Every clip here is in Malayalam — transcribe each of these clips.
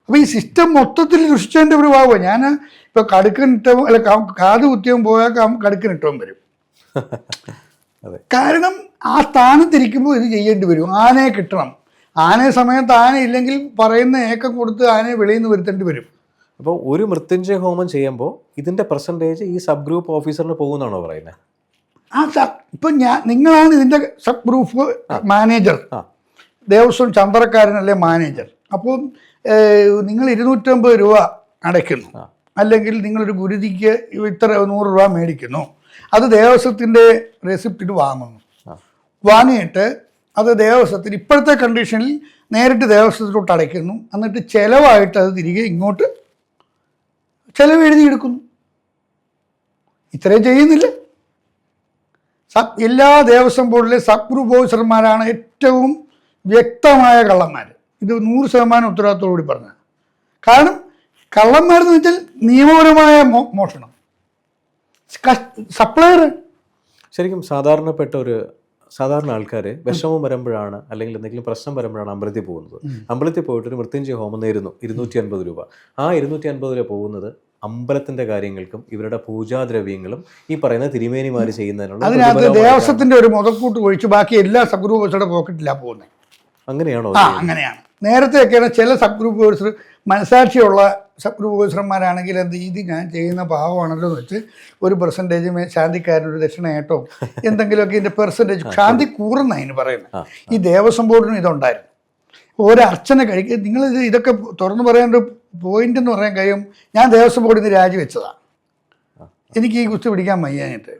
അപ്പോൾ ഈ സിസ്റ്റം മൊത്തത്തിൽ ദുഷിച്ചതിൻ്റെ ഒരു ഭാഗമാണ്. ഞാൻ ഇപ്പോൾ കടുക്കനിട്ടവും അല്ല കാത് കുത്തിയവും പോയാൽ കടുക്കനിട്ടവും വരും. കാരണം ആ സ്ഥാനത്തിരിക്കുമ്പോൾ ഇത് ചെയ്യേണ്ടി വരും. ആനയെ കിട്ടണം. ആനയെ സമയത്ത് ആന ഇല്ലെങ്കിൽ പറയുന്ന ഏക്കം കൊടുത്ത് ആനയെ വെളിയിൽ നിന്ന് വരുത്തേണ്ടി വരും. അപ്പോൾ ഒരു മൃത്യുഞ്ജയ ഹോമം ചെയ്യുമ്പോൾ ഇതിൻ്റെ പെർസെൻറ്റേജ് ഈ സബ് ഗ്രൂപ്പ് ഓഫീസറിന് പോകുന്നാണോ പറയുന്നത്? ഇപ്പം നിങ്ങളാണ് ഇതിൻ്റെ സബ് ഗ്രൂപ്പ് മാനേജർ, ദേവസ്വം ചന്ദ്രക്കാരനല്ലേ മാനേജർ. അപ്പോൾ നിങ്ങൾ 250 രൂപ അടയ്ക്കുന്നു, അല്ലെങ്കിൽ നിങ്ങളൊരു ഗുരുതിക്ക് ഇത്ര 100 രൂപ മേടിക്കുന്നു. അത് ദേവസ്വത്തിൻ്റെ റെസിപ്റ്റിന് വാങ്ങുന്നു. വാങ്ങിയിട്ട് അത് ദേവസ്വത്തിന് ഇപ്പോഴത്തെ കണ്ടീഷനിൽ നേരിട്ട് ദേവസ്വത്തിലോട്ട് അടയ്ക്കുന്നു. എന്നിട്ട് ചിലവായിട്ട് അത് തിരികെ ഇങ്ങോട്ട് ചിലവ് എഴുതിയെടുക്കുന്നു. ഇത്രയും ചെയ്യുന്നില്ല. എല്ലാ ദേവസ്വം ബോർഡിലെ സബ് ഗ്രൂപ്പ് ഓഫീസർമാരാണ് ഏറ്റവും വ്യക്തമായ കള്ളന്മാർ. ഇത് 100% ഉത്തരവാദിത്തോടുകൂടി പറഞ്ഞത്. കാരണം കള്ളന്മാരെന്ന് വെച്ചാൽ നിയമപരമായ മോഷണം. സപ്ലയർ ശരിക്കും സാധാരണ ആൾക്കാർ വിഷമം വരുമ്പോഴാണ്, അല്ലെങ്കിൽ എന്തെങ്കിലും പ്രശ്നം വരുമ്പോഴാണ് അമ്പലത്തിൽ പോകുന്നത്. അമ്പലത്തിൽ പോയിട്ട് ഒരു മൃത്യുഞ്ജയ ഹോമം നേരുന്നു, 250 രൂപ. ആ 250 രൂപ പോകുന്നത് അമ്പലത്തിന്റെ കാര്യങ്ങൾക്കും ഇവരുടെ പൂജാദ്രവ്യങ്ങളും ഈ പറയുന്ന തിരുമേനിമാർ ചെയ്യുന്നതിനുള്ള. അതിനകത്ത് ദേവസ്വത്തിന്റെ ഒരു മുതക്കൂട്ട് ഒഴിച്ച് ബാക്കി എല്ലാ സബ് ഗ്രൂപ്പ് ഓഫീസറുടെ പോക്കറ്റിലാണ് പോകുന്നത്. അങ്ങനെയാണോ? അങ്ങനെയാണ്. നേരത്തെയൊക്കെയാണ് ചില സബ് ഗ്രൂപ്പ് ഓഫീസർ മനസാക്ഷിയുള്ള സബ് ഗ്രൂപ്പ് ഓഫീസർമാരാണെങ്കിൽ ഇത് ഞാൻ ചെയ്യുന്ന പാവമാണല്ലോ എന്ന് വെച്ച് ഒരു പെർസെൻറ്റേജ് ശാന്തിക്കാരനൊരു ദക്ഷിണയായിട്ടോ എന്തെങ്കിലുമൊക്കെ ഇതിൻ്റെ പെർസെൻറ്റേജ് ശാന്തി കൂറുന്ന അതിന് പറയുന്നത്. ഈ ദേവസ്വം ബോർഡിനും ഇതുണ്ടായിരുന്നു. ഒരു അർച്ചന കഴിക്കുക. നിങ്ങളിത് ഇതൊക്കെ തുറന്നു പറയാൻ ഒരു പോയിന്റ് എന്ന് പറയാൻ കഴിയും. ഞാൻ ദേവസ്വം ബോർഡിൽ നിന്ന് രാജിവെച്ചതാണ്. എനിക്ക് ഈ കുസ്തി പിടിക്കാൻ വയ്യാഞ്ഞിട്ട്.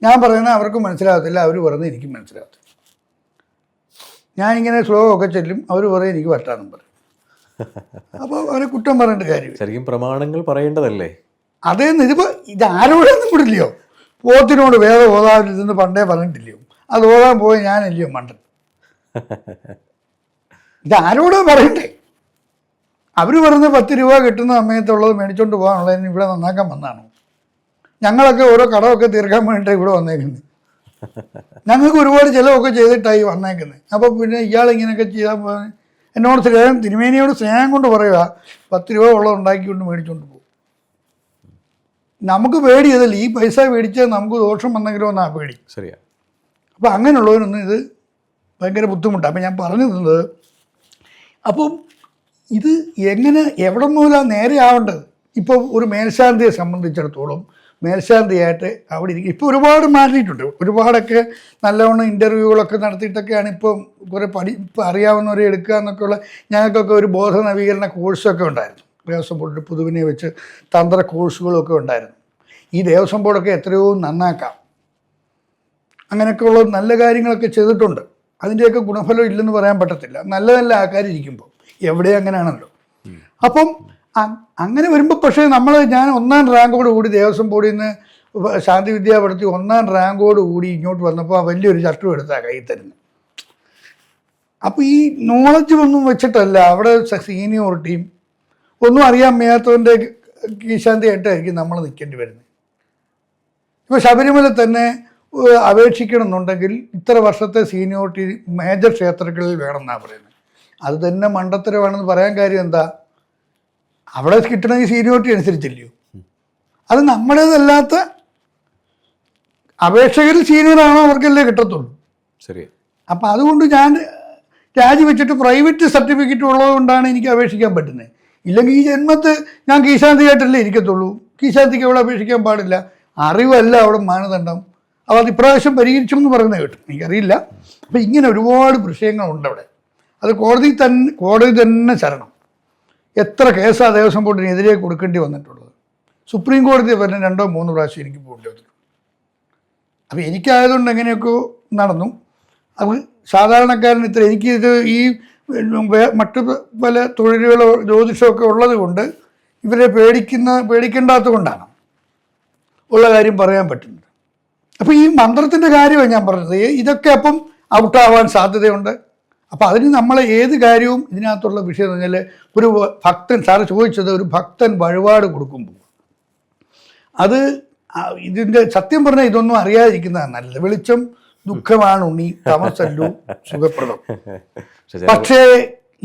ഞാൻ പറയുന്നത് അവർക്കും മനസ്സിലാകത്തില്ല, അവർ പറയുന്നത് എനിക്കും മനസ്സിലാകത്തില്ല. ഞാനിങ്ങനെ ശ്ലോകമൊക്കെ ചെല്ലും, അവർ പറയും എനിക്ക് വട്ടാന്നും പറയും. അപ്പോൾ അവരെ കുറ്റം പറയേണ്ട കാര്യം. ശരിക്കും പ്രമാണങ്ങൾ പറയേണ്ടതല്ലേ? അതേന്ന് ഇതിപ്പോൾ ഇതാരോടൊന്നും വിടില്ലയോ. പോത്തിനോട് വേദം ഓതാതിരുന്ന് പണ്ടേ പറഞ്ഞിട്ടില്ലയോ. അത് ഓതാൻ പോയി ഞാനല്ലയോ മണ്ടൻ. ഇതാരോടോ പറയണ്ടേ. അവർ പറഞ്ഞ് 10 രൂപ കിട്ടുന്ന സമയത്തുള്ളത് മേടിച്ചോണ്ട് പോകാനുള്ളതിന് ഇവിടെ നന്നാക്കാൻ വന്നതാണോ? ഞങ്ങളൊക്കെ ഓരോ കടമൊക്കെ തീർക്കാൻ വേണ്ടിയിട്ട് ഇവിടെ വന്നേക്കുന്നത്. ഞങ്ങൾക്ക് ഒരുപാട് ചിലവൊക്കെ ചെയ്തിട്ടായി വന്നേക്കുന്നത്. അപ്പോൾ പിന്നെ ഇയാളിങ്ങനെയൊക്കെ ചെയ്താൽ എന്നോട് സ്നേഹം, തിരുമേനിയോട് സ്നേഹം കൊണ്ട് പറയുക 10 രൂപ ഉള്ളത് ഉണ്ടാക്കിക്കൊണ്ട് മേടിച്ചുകൊണ്ട് പോകും. നമുക്ക് പേടിയതല്ല, ഈ പൈസ മേടിച്ചാൽ നമുക്ക് ദോഷം വന്നെങ്കിലോ എന്നാണ് പേടി. ശരിയാ. അപ്പോൾ അങ്ങനെയുള്ളവരൊന്നും ഇത് ഭയങ്കര ബുദ്ധിമുട്ടാണ്. അപ്പം ഞാൻ പറഞ്ഞു തന്നത്, അപ്പം ഇത് എങ്ങനെ എവിടെ മൂലം നേരെ ആവേണ്ടത്. ഇപ്പോൾ ഒരു മേൽശാന്തിയെ സംബന്ധിച്ചിടത്തോളം മേൽശാന്തിയായിട്ട് അവിടെ ഇരിക്കും. ഇപ്പോൾ ഒരുപാട് മാറ്റിയിട്ടുണ്ട്. ഒരുപാടൊക്കെ നല്ലവണ്ണം ഇൻ്റർവ്യൂകളൊക്കെ നടത്തിയിട്ടൊക്കെയാണ് ഇപ്പം കുറേ ഇപ്പം അറിയാവുന്നവരെ എടുക്കുക എന്നൊക്കെയുള്ള. ഞങ്ങൾക്കൊക്കെ ഒരു ബോധ നവീകരണ കോഴ്സൊക്കെ ഉണ്ടായിരുന്നു. ദേവസ്വം ബോർഡിൽ പുതുവിനെ വെച്ച് തന്ത്ര കോഴ്സുകളൊക്കെ ഉണ്ടായിരുന്നു. ഈ ദേവസ്വം ബോർഡൊക്കെ എത്രയോ നന്നാക്കാം. അങ്ങനെയൊക്കെയുള്ള നല്ല കാര്യങ്ങളൊക്കെ ചെയ്തിട്ടുണ്ട്. അതിൻ്റെയൊക്കെ ഗുണഫലം ഇല്ലെന്ന് പറയാൻ പറ്റത്തില്ല. നല്ല നല്ല ആൾക്കാരിയ്ക്കുമ്പോൾ എവിടെ അങ്ങനെയാണല്ലോ. അപ്പം അങ്ങനെ വരുമ്പോൾ പക്ഷേ ഞാൻ 1ാം റാങ്കോട് കൂടി ദേവസ്വം ബോർഡിൽ നിന്ന് ശാന്തി വിദ്യാപഠിച്ച് 1ാം റാങ്കോട് കൂടി ഇങ്ങോട്ട് വന്നപ്പോൾ വലിയൊരു ചട്ടും എടുത്താണ് കയ്യിൽ തരുന്നത്. അപ്പോൾ ഈ നോളജ് ഒന്നും വെച്ചിട്ടല്ല, അവിടെ സീനിയോറിറ്റിയും ഒന്നും അറിയാൻ മേയാത്തവൻ്റെ കീശാന്തിയായിട്ടായിരിക്കും നമ്മൾ നിൽക്കേണ്ടി വരുന്നത്. ഇപ്പോൾ ശബരിമല തന്നെ അപേക്ഷിക്കണമെന്നുണ്ടെങ്കിൽ ഇത്ര വർഷത്തെ സീനിയോറിറ്റി മേജർ ക്ഷേത്രങ്ങളിൽ വേണമെന്നാണ് പറയുന്നത്. അത് തന്നെ മണ്ടത്തരമാണെന്ന് പറയാൻ കാര്യം എന്താ? അവിടെ കിട്ടണ ഈ സീനിയോറിറ്റി അനുസരിച്ചില്ലയോ. അത് നമ്മുടേതല്ലാത്ത അപേക്ഷകരിൽ സീനിയറാണോ അവർക്കല്ലേ കിട്ടത്തുള്ളൂ. ശരി. അപ്പം അതുകൊണ്ട് ഞാൻ രാജിവെച്ചിട്ട് പ്രൈവറ്റ് സർട്ടിഫിക്കറ്റ് ഉള്ളതുകൊണ്ടാണ് എനിക്ക് അപേക്ഷിക്കാൻ പറ്റുന്നത്. ഇല്ലെങ്കിൽ ഈ ജന്മത്ത് ഞാൻ കീശാന്തിയായിട്ടല്ലേ ഇരിക്കത്തുള്ളൂ. കീശാന്തിക്ക് അവിടെ അപേക്ഷിക്കാൻ പാടില്ല. അറിവല്ല അവിടെ മാനദണ്ഡം. അപ്പോൾ അത് ഇപ്രാവശ്യം പരിഹരിച്ചു എന്ന് പറയുന്നത് കേട്ടു, എനിക്കറിയില്ല. അപ്പം ഇങ്ങനെ ഒരുപാട് വിഷയങ്ങളുണ്ട് അവിടെ. അത് കോടതി തന്നെ ശരണം. എത്ര കേസാണ് ദേവസ്വം ബോർഡിനെതിരെ കൊടുക്കേണ്ടി വന്നിട്ടുള്ളത്. സുപ്രീം കോടതി പറഞ്ഞ 2-3 പ്രാവശ്യം എനിക്ക് പോകേണ്ടി വന്നിട്ടുണ്ട്. അപ്പോൾ എനിക്കായതുകൊണ്ട് എങ്ങനെയൊക്കെ നടന്നു. അത് സാധാരണക്കാരൻ എനിക്കിത് ഈ മറ്റ് പല തൊഴിലുകളോ ജ്യോതിഷമൊക്കെ ഉള്ളത് കൊണ്ട് ഇവരെ പേടിക്കേണ്ടാത്തത് കൊണ്ടാണ് ഉള്ള കാര്യം പറയാൻ പറ്റുന്നത്. അപ്പോൾ ഈ മന്ത്രത്തിൻ്റെ കാര്യമാണ് ഞാൻ പറഞ്ഞത്. ഇതൊക്കെ അപ്പം ഔട്ടാവാൻ സാധ്യതയുണ്ട്. അപ്പോൾ അതിന് നമ്മളെ ഏത് കാര്യവും ഇതിനകത്തുള്ള വിഷയം എന്ന് പറഞ്ഞാൽ, ഒരു ഭക്തൻ, സാറ് ചോദിച്ചത്, ഒരു ഭക്തൻ വഴിപാട് കൊടുക്കുമ്പോൾ അത് ഇതിൻ്റെ സത്യം പറഞ്ഞാൽ ഇതൊന്നും അറിയാതിരിക്കുന്നതാണ് നല്ലത്. വെളിച്ചം ദുഃഖമാണ് ഉണ്ണി, തമസല്ലു സുഖപ്രദം. പക്ഷേ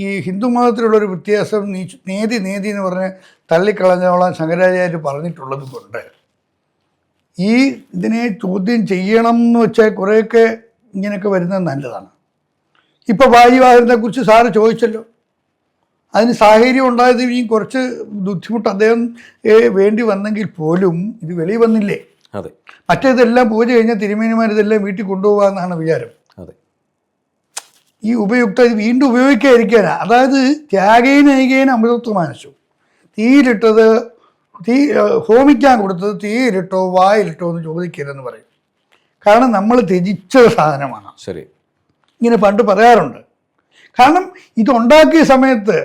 ഈ ഹിന്ദു മതത്തിലുള്ളൊരു വ്യത്യാസം നേതി എന്ന് പറഞ്ഞ് തള്ളിക്കളഞ്ഞോളാൻ ശങ്കരാചാര്യർ പറഞ്ഞിട്ടുള്ളത് കൊണ്ട് ഈ ഇതിനെ ചോദ്യം ചെയ്യണം എന്ന് വെച്ചാൽ കുറേയൊക്കെ ഇങ്ങനെയൊക്കെ വരുന്നത് നല്ലതാണ്. ഇപ്പോൾ ബാല്യവിവാഹത്തെക്കുറിച്ച് സാറ് ചോദിച്ചല്ലോ, അതിന് സാഹചര്യം ഉണ്ടായത് ഈ കുറച്ച് ബുദ്ധിമുട്ട് അദ്ദേഹം വേണ്ടി വന്നെങ്കിൽ പോലും ഇത് വെളിയിൽ വന്നില്ലേ? അതെ. മറ്റേതെല്ലാം പൂജ കഴിഞ്ഞാൽ തിരുമേനിമാർ ഇതെല്ലാം വീട്ടിൽ കൊണ്ടുപോകാമെന്നാണ് വിചാരം. അതെ. ഈ ഉപയുക്ത ഇത് വീണ്ടും ഉപയോഗിക്കാതിരിക്കാനാ. അതായത് ത്യാഗേനൈകേന അമൃതത്വമാനസു, തീയിലിട്ടത് ഹോമിക്കാൻ കൊടുത്തത് തീയിലിട്ടോ വായിലിട്ടോ എന്ന് ചോദിക്കരുതെന്ന് പറയും. കാരണം നമ്മൾ ത്യജിച്ച സാധനമാണ്. ശരി. ഇങ്ങനെ പണ്ട് പറയാറുണ്ട്. കാരണം ഇതുണ്ടാക്കിയ സമയത്ത്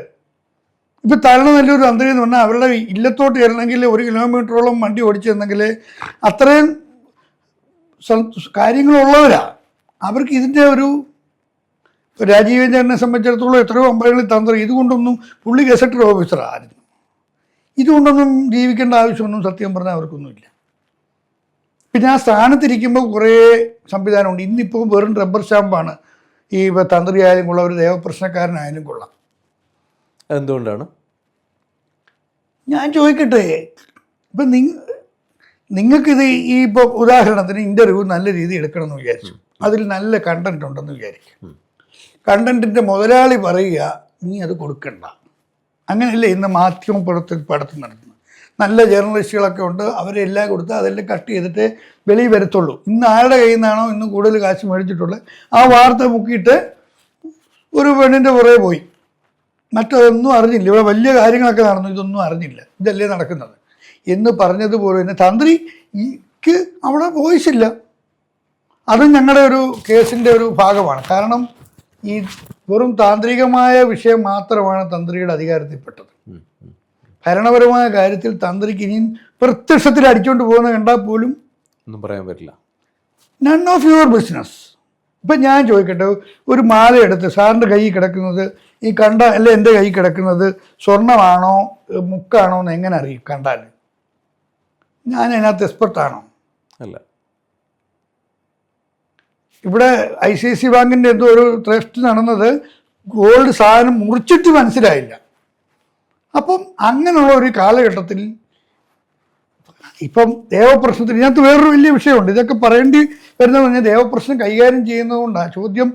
ഇപ്പം തലനല്ലൊരു തന്ത്രി എന്ന് പറഞ്ഞാൽ അവരുടെ ഇല്ലത്തോട്ട് ചെല്ലണമെങ്കിൽ 1 കിലോമീറ്ററോളം വണ്ടി ഓടിച്ചെന്നെങ്കിൽ അത്രയും കാര്യങ്ങളുള്ളവരാ. അവർക്ക് ഇതിൻ്റെ ഒരു രാജീവേന്ദ്രനെ സംബന്ധിച്ചിടത്തോളം എത്രയോ അമ്പലങ്ങളിൽ തന്ത്രി, ഇതുകൊണ്ടൊന്നും പുള്ളി ഗസറ്റഡ് ഓഫീസറായിരുന്നു, ഇതുകൊണ്ടൊന്നും ജീവിക്കേണ്ട ആവശ്യമൊന്നും സത്യം പറഞ്ഞാൽ അവർക്കൊന്നുമില്ല. പിന്നെ ആ സ്ഥാനത്തിരിക്കുമ്പോൾ കുറേ സംവിധാനമുണ്ട്. ഇന്നിപ്പോൾ വെറും റബ്ബർ സ്റ്റാമ്പാണ് ഈ തന്ത്രി ആയാലും കൊള്ളാം, ഒരു ദേവപ്രശ്നക്കാരനായാലും കൊള്ളാം. എന്തുകൊണ്ടാണ്? ഞാൻ ചോദിക്കട്ടെ, ഇപ്പം നിങ്ങൾക്കിത് ഈ ഇപ്പോൾ ഉദാഹരണത്തിന് ഇൻ്റർവ്യൂ നല്ല രീതിയിൽ എടുക്കണമെന്ന് വിചാരിച്ചു, അതിൽ നല്ല കണ്ടൻറ് ഉണ്ടെന്ന് വിചാരിക്കും. കണ്ടൻറ്റിൻ്റെ മുതലാളി പറയുക നീ അത് കൊടുക്കണ്ട. അങ്ങനെയല്ലേ ഇന്ന് മാധ്യമപ്പെടുത്തൽ നടത്തുന്നത്. നല്ല ജേർണലിസ്റ്റുകളൊക്കെ ഉണ്ട്, അവരെല്ലാം കൊടുത്ത് അതെല്ലാം കട്ട് ചെയ്തിട്ട് വെളിയിൽ വരത്തുള്ളൂ. ഇന്ന് ആരുടെ കയ്യിൽ നിന്നാണോ ഇന്ന് കൂടുതൽ കാശ് മേടിച്ചിട്ടുള്ളത് ആ വാർത്ത മുക്കിയിട്ട് ഒരു പെണ്ണിൻ്റെ പുറകെ പോയി, മറ്റതൊന്നും അറിഞ്ഞില്ല, ഇവിടെ വലിയ കാര്യങ്ങളൊക്കെ നടന്നു, ഇതൊന്നും അറിഞ്ഞില്ല, ഇതല്ലേ നടക്കുന്നത് എന്ന് പറഞ്ഞതുപോലെ തന്നെ തന്ത്രിക്ക് അവിടെ വോയിസ് ഇല്ല. അതും ഞങ്ങളുടെ ഒരു കേസിൻ്റെ ഒരു ഭാഗമാണ്. കാരണം ഈ വെറും താന്ത്രികമായ വിഷയം മാത്രമാണ് തന്ത്രിയുടെ അധികാരത്തിൽപ്പെട്ടത്. ഭരണപരമായ കാര്യത്തിൽ തന്ത്രിക്ക് ഇനിയും പ്രത്യക്ഷത്തിൽ അടിച്ചുകൊണ്ട് പോകുന്ന കണ്ടാൽ പോലും ഒന്നും പറയാൻ പറ്റില്ല. None of your business. ഇപ്പം ഞാൻ ചോദിക്കട്ടെ, ഒരു മാല എടുത്ത് സാറിൻ്റെ കയ്യിൽ കിടക്കുന്നത് ഈ അല്ല എൻ്റെ കയ്യിൽ കിടക്കുന്നത് സ്വർണ്ണമാണോ മുക്കാണോ എന്ന് എങ്ങനെ അറിയും? കണ്ടാൽ ഞാൻ അതിനകത്ത് എക്സ്പെർട്ടാണോ? അല്ല. ഇവിടെ ICICI ബാങ്കിൻ്റെ എന്തോ ഒരു ടെസ്റ്റ് നടന്നത് ഗോൾഡ് സാധനം മുറിച്ചിട്ട് മനസ്സിലായില്ല. അപ്പം അങ്ങനെയുള്ള ഒരു കാലഘട്ടത്തിൽ ഇപ്പം ദേവപ്രശ്നത്തിൽ ഇതിനകത്ത് വേറൊരു വലിയ വിഷയമുണ്ട്. ഇതൊക്കെ പറയേണ്ടി വരുന്നത് പറഞ്ഞാൽ ദേവപ്രശ്നം കൈകാര്യം ചെയ്യുന്നതുകൊണ്ടാണ്. ചോദ്യം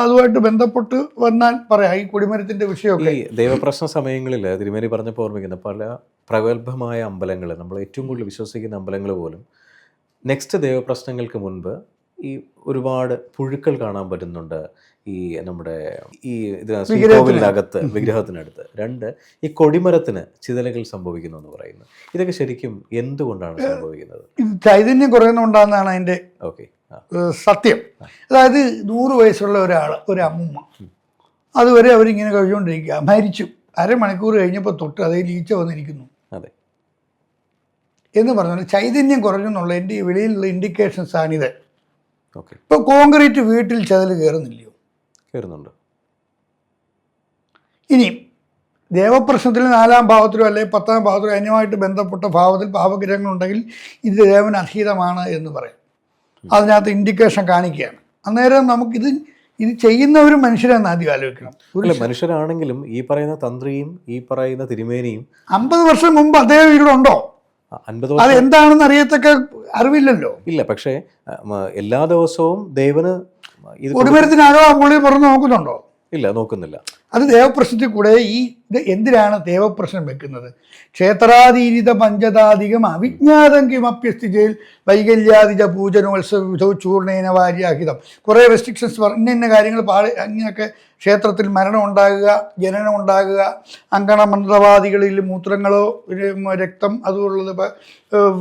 അതുമായിട്ട് ബന്ധപ്പെട്ട് വന്നാൽ പറയാം. ഈ കൊടിമരത്തിൻ്റെ വിഷയമൊക്കെ ഈ ദേവപ്രശ്ന സമയങ്ങളിൽ തിരുമേനി പറഞ്ഞപ്പോൾ ഓർമ്മിക്കുന്ന പല പ്രഗത്ഭമായ അമ്പലങ്ങൾ, നമ്മൾ ഏറ്റവും കൂടുതൽ വിശ്വസിക്കുന്ന അമ്പലങ്ങൾ പോലും നെക്സ്റ്റ് ദേവപ്രശ്നങ്ങൾക്ക് മുൻപ് ഈ ഒരുപാട് പുഴുക്കൾ കാണാൻ പറ്റുന്നുണ്ട്. ഈ നമ്മുടെ ഈ ഇത് ശ്രീകോവിലിനകത്ത് വിഗ്രഹത്തിനടുത്ത്. 2 ഈ കൊടിമരത്തിന് ചിതലകൾ സംഭവിക്കുന്നു എന്ന് പറയുന്നു. ഇതൊക്കെ ശരിക്കും എന്തുകൊണ്ടാണ് സംഭവിക്കുന്നത്? ചൈതന്യം കുറയുന്നുണ്ടാകുന്നതാണ് അതിൻ്റെ സത്യം. അതായത് 100 വയസ്സുള്ള ഒരു അമ്മൂമ്മ, അതുവരെ അവരിങ്ങനെ കഴിച്ചുകൊണ്ടിരിക്കുക, മരിച്ചു. അരമണിക്കൂർ കഴിഞ്ഞപ്പോൾ തൊട്ട് അതേ ലീച്ച വന്നിരിക്കുന്നു. അതെ എന്ന് പറഞ്ഞാൽ ചൈതന്യം കുറഞ്ഞു എന്നുള്ള എൻ്റെ ഈ വെളിയിലുള്ള ഇൻഡിക്കേഷൻസ് ആണിത്. ഓക്കെ. ഇപ്പോൾ കോൺക്രീറ്റ് വീട്ടിൽ ചതൽ കയറുന്നില്ലയോ? കയറുന്നുണ്ട്. ഇനി ദേവപ്രശ്നത്തിൽ 4-ാം ഭാവത്തിലോ അല്ലെങ്കിൽ 10-ാം ഭാവത്തിലോ അതിനുമായിട്ട് ബന്ധപ്പെട്ട ഭാവത്തിൽ പാപഗ്രഹങ്ങളുണ്ടെങ്കിൽ ഇത് ദേവന് അധീതമാണ് എന്ന് പറയും. അതിനകത്ത് ഇൻഡിക്കേഷൻ കാണിക്കുകയാണ്. അന്നേരം നമുക്കിത് ചെയ്യുന്നവരും മനുഷ്യരെന്ന് ആദ്യം ആലോചിക്കണം. മനുഷ്യരാണെങ്കിലും ഈ പറയുന്ന തന്ത്രിയും ഈ പറയുന്ന തിരുമേനിയും 50 വർഷം മുമ്പ് അദ്ദേഹം ഇവിടെ ഉണ്ടോ? 50 അത് എന്താണെന്ന് അറിയത്തക്ക അറിവില്ലല്ലോ. ഇല്ല. പക്ഷേ എല്ലാ ദിവസവും ദേവന് കൊടിമരത്തിനാകോ ആ പുള്ളി പുറത്ത് നോക്കുന്നുണ്ടോ? ഇല്ല, നോക്കുന്നില്ല. അത് ദേവപ്രശ്നത്തിൽ കൂടെ ഇത് എന്തിനാണ് ദേവപ്രശ്നം വെക്കുന്നത്? ക്ഷേത്രാതീരിത പഞ്ചതാധികം അവിജ്ഞാതം കിമപ്യസ്ഥിതിയിൽ വൈകല്യാദിജ പൂജനോത്സവ ചൂർണേന വാര്യാഹിതം. കുറേ റെസ്ട്രിക്ഷൻസ് ഇന്ന കാര്യങ്ങൾ അങ്ങനെയൊക്കെ ക്ഷേത്രത്തിൽ മരണം ഉണ്ടാകുക, ജനനം ഉണ്ടാകുക, അങ്കണമന്ത്രവാദികളിൽ മൂത്രങ്ങളോ രക്തം അതുപോലുള്ളത്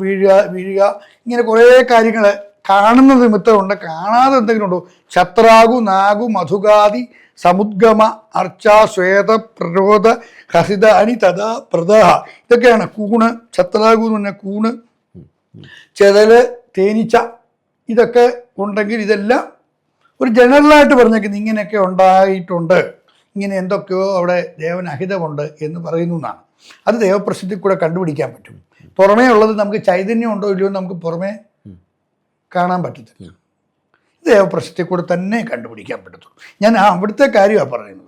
വീഴുക, ഇങ്ങനെ കുറേ കാര്യങ്ങൾ കാണുന്ന നിമിത്തമുണ്ട്. കാണാതെ എന്തെങ്കിലും ഉണ്ടോ? ഛത്രാഗു നാഗു മധുഗാദി സമുദ്ഗമ അർച്ച ശ്വേത പ്രരോധ ഹസിത അണി തഥാ പ്രദഹ. ഇതൊക്കെയാണ് കൂണ്. ഛത്രാഗു എന്ന് പറഞ്ഞാൽ കൂണ്, ചെതല്, തേനീച്ച, ഇതൊക്കെ ഉണ്ടെങ്കിൽ ഇതെല്ലാം ഒരു ജനറലായിട്ട് പറഞ്ഞേക്കുന്നത് ഇങ്ങനെയൊക്കെ ഉണ്ടായിട്ടുണ്ട്, ഇങ്ങനെ എന്തൊക്കെയോ അവിടെ ദേവനഹിതമുണ്ട് എന്ന് പറയുന്നു എന്നാണ്. അത് ദേവപ്രശ്നത്തിൽ കൂടെ കണ്ടുപിടിക്കാൻ പറ്റും. പുറമേ ഉള്ളത് നമുക്ക് ചൈതന്യം ഉണ്ടോ ഇല്ലയോ നമുക്ക് പുറമേ കാണാൻ പറ്റത്തില്ല. ദേവപ്രശ്നത്തിൽ കൂടെ തന്നെ കണ്ടുപിടിക്കാൻ പറ്റത്തുള്ളൂ. ഞാൻ അവിടുത്തെ കാര്യമാണ് പറയുന്നത്.